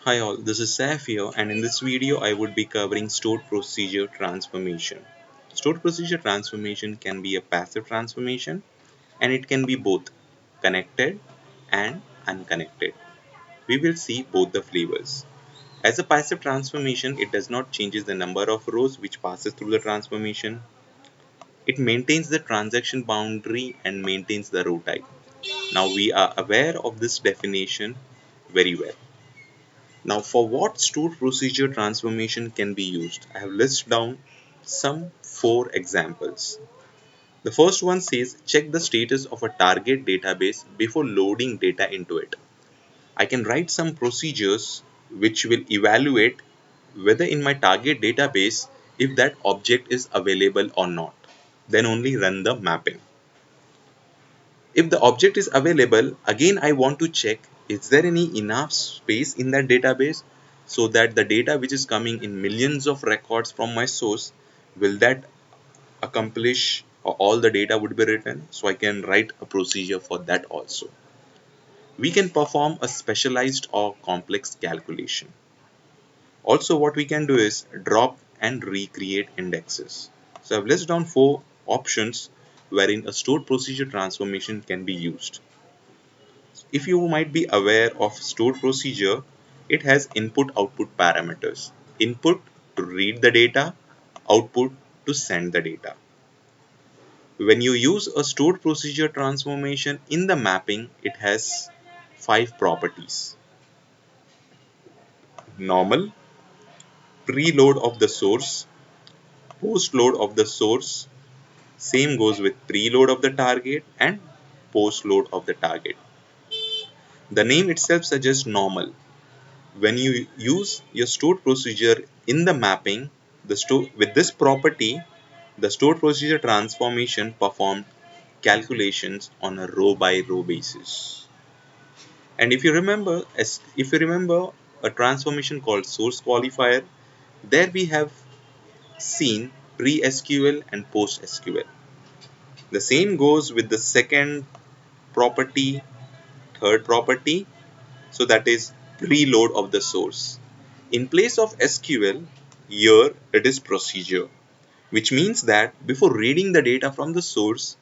Hi all, this is Saif here, and in this video I would be covering stored procedure transformation. Stored procedure transformation can be a passive transformation and it can be both connected and unconnected. We will see both the flavors. As a passive transformation, it does not change the number of rows which passes through the transformation. It maintains the transaction boundary and maintains the row type. Now we are aware of this definition very well. Now, for what stored procedure transformation can be used, I have listed down some four examples. The first one says check the status of a target database before loading data into it. I can write some procedures which will evaluate whether in my target database if that object is available or not. Then only run the mapping. If the object is available, again I want to check is there any enough space in that database so that the data which is coming in millions of records from my source, will that accomplish or all the data would be written, so I can write a procedure for that also. We can perform a specialized or complex calculation. Also what we can do is drop and recreate indexes. So I've listed down four options wherein a stored procedure transformation can be used. If you might be aware of stored procedure, it has input output parameters. Input to read the data, output to send the data. When you use a stored procedure transformation in the mapping, it has five properties. Normal, preload of the source, postload of the source, same goes with preload of the target and postload of the target. The name itself suggests normal. When you use your stored procedure in the mapping, with this property, the stored procedure transformation performed calculations on a row by row basis. And if you remember a transformation called source qualifier, there we have seen pre-SQL and post-SQL. The same goes with the second property, third property, so that is preload of the source. In place of SQL, here it is procedure, which means that before reading the data from the source,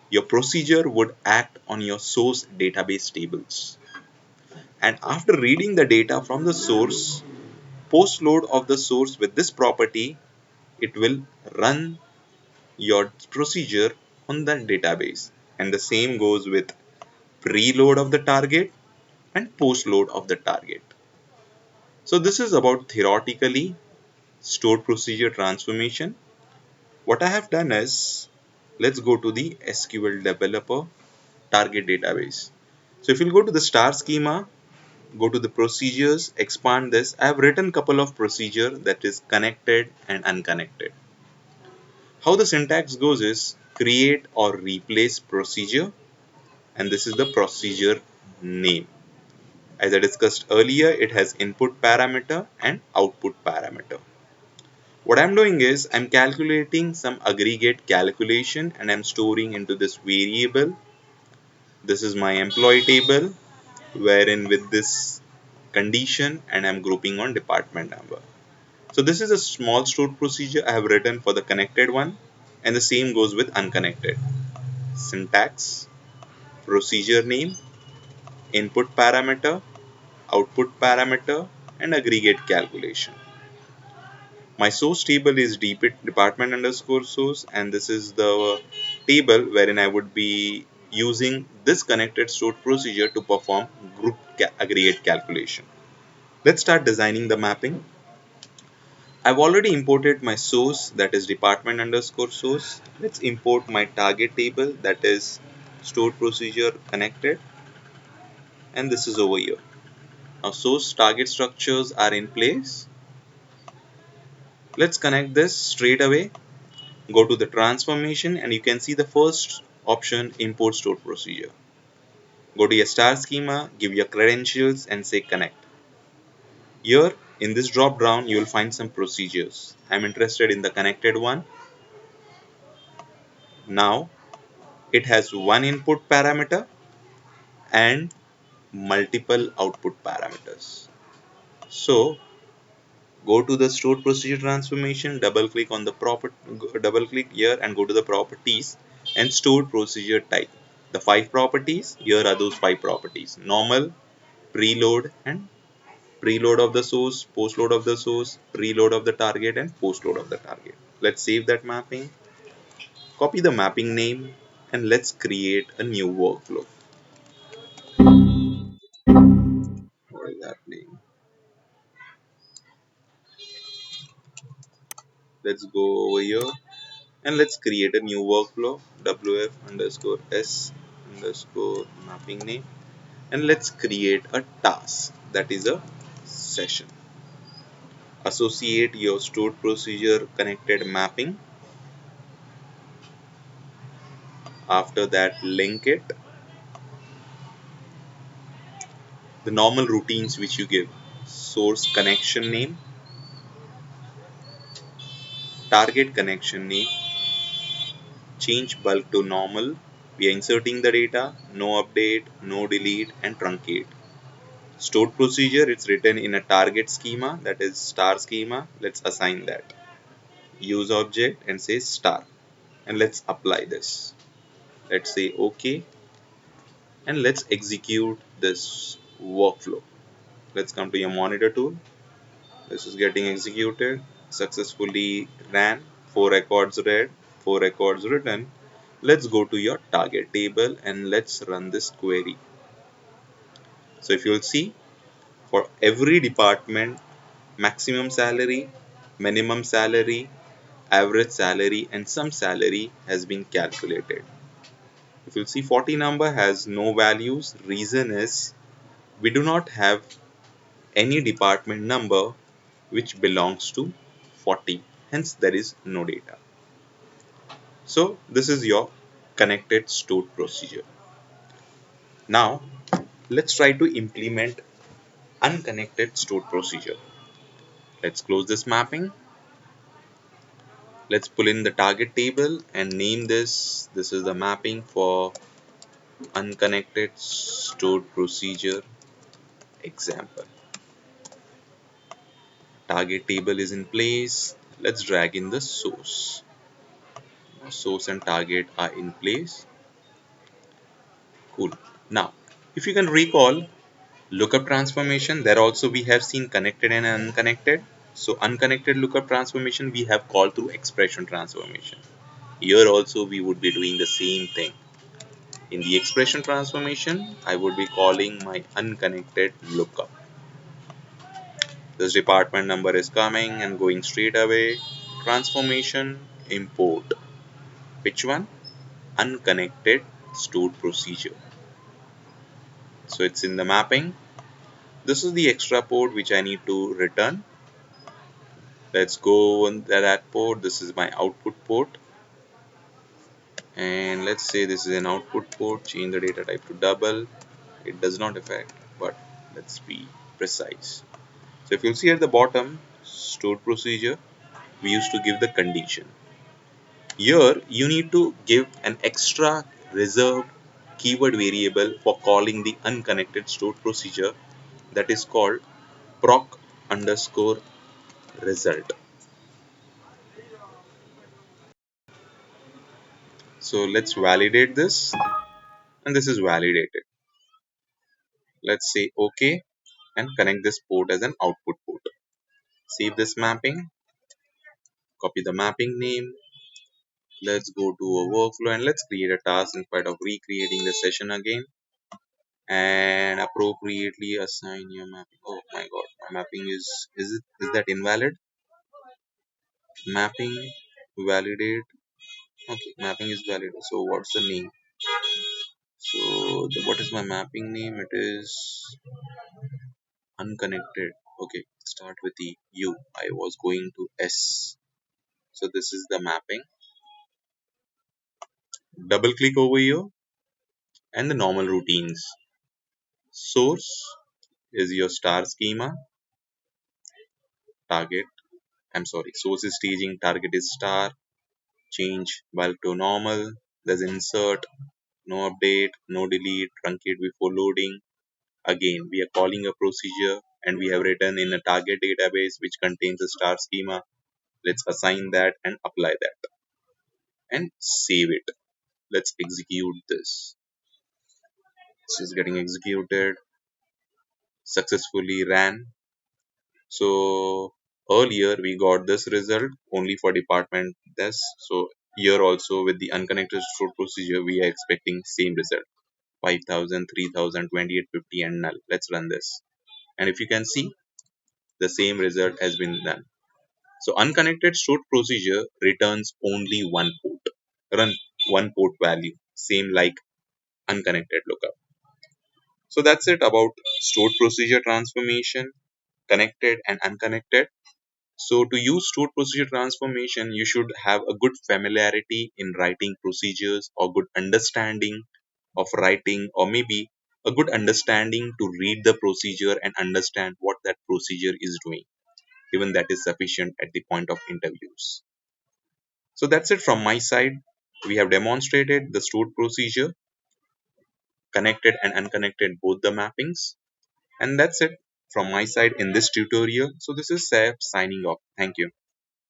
your procedure would act on your source database tables. And after reading the data from the source, post load of the source with this property, it will run your procedure on the database. And the same goes with preload of the target and post load of the target. So this is about theoretically stored procedure transformation. What I have done is, let's go to the SQL developer target database. So if you go to the star schema, go to the procedures, expand this. I have written a couple of procedure that is connected and unconnected. How the syntax goes is create or replace procedure, and this is the procedure name. As I discussed earlier, it has input parameter and output parameter. What I'm doing is I'm calculating some aggregate calculation and I'm storing into this variable. This is my employee table wherein with this condition and I'm grouping on department number. So this is a small stored procedure I have written for the connected one, and the same goes with unconnected. Syntax, procedure name, input parameter, output parameter, and aggregate calculation. My source table is department underscore source, and this is the table wherein I would be using this connected stored procedure to perform group aggregate calculation. Let's start designing the mapping. I've already imported my source, that is department underscore source. Let's import my target table, that is stored procedure connected, and this is over here. Now source target structures are in place. Let's connect this straight away. Go to the transformation and you can see the first option, import stored procedure. Go to your star schema, give your credentials and say connect. Here in this drop down you will find some procedures. I'm interested in the connected one. Now it has one input parameter and multiple output parameters. So go to the stored procedure transformation, double click here and go to the properties and stored procedure type. The five properties, here are those five properties: normal, preload and preload of the source, postload of the source, preload of the target and postload of the target. Let's save that mapping, copy the mapping name and let's create a new workflow. What is happening? Let's go over here and let's create a new workflow, wf underscore s underscore mapping name, and let's create a task that is a session. Associate your stored procedure connected mapping. After that, link it. The normal routines which you give: source connection name, target connection name, change bulk to normal. We are inserting the data, no update, no delete and truncate. Stored procedure, it's written in a target schema, that is star schema. Let's assign that. Use object and say star. And let's apply this. Let's say OK. And let's execute this workflow. Let's come to your monitor tool. This is getting executed. Successfully ran. 4 records read, 4 records written. Let's go to your target table and let's run this query. So if you'll see, for every department, maximum salary, minimum salary, average salary and some salary has been calculated. If you'll see, 40 number has no values. Reason is we do not have any department number which belongs to 40, hence there is no data. So this is your connected stored procedure. Now let's try to implement unconnected stored procedure. Let's close this mapping. Let's pull in the target table and name this. This is the mapping for unconnected stored procedure example. Target table is in place. Let's drag in the source. Source and target are in place. Cool. Now, if you can recall lookup transformation, there also we have seen connected and unconnected. So unconnected lookup transformation we have called through expression transformation. Here also we would be doing the same thing. In the expression transformation, I would be calling my unconnected lookup. This department number is coming and going straight away. Transformation import. Which one? Unconnected stored procedure. So it's in the mapping. This is the extra port which I need to return. Let's go on that port. This is my output port. And let's say this is an output port. Change the data type to double. It does not affect, but let's be precise. So if you'll see at the bottom, stored procedure, we used to give the condition. Here you need to give an extra reserved keyword variable for calling the unconnected stored procedure, that is called proc underscore result. So let's validate this, and this is validated. Let's say OK and connect this port as an output port. Save this mapping, copy the mapping name. Let's go to a workflow and let's create a task instead of recreating the session again, and appropriately assign your mapping. Oh my god, my mapping is that invalid? Mapping validate. Okay, mapping is valid. So what's the name? So what is my mapping name? It is unconnected. Okay, start with the U. I was going to S. So this is the mapping. Double click over here and the normal routines. Source is your star schema. Target, I'm sorry, source is staging, target is star. Change bulk to normal. There's insert, no update, no delete, truncate before loading. Again, we are calling a procedure and we have written in a target database which contains a star schema. Let's assign that and apply that and save it. Let's execute this. This is getting executed, successfully ran. So earlier we got this result only for department this. So here also with the unconnected stored procedure we are expecting same result, 5,000, 3,000, 2,850 and null. Let's run this. And if you can see, the same result has been done. So unconnected stored procedure returns only one port, run one port value, same like unconnected lookup. So that's it about stored procedure transformation, connected and unconnected. So to use stored procedure transformation, you should have a good familiarity in writing procedures or good understanding of writing, or maybe a good understanding to read the procedure and understand what that procedure is doing. Even that is sufficient at the point of interviews. So that's it from my side. We have demonstrated the stored procedure, connected and unconnected both the mappings. And that's it from my side in this tutorial. So this is Saif signing off. Thank you.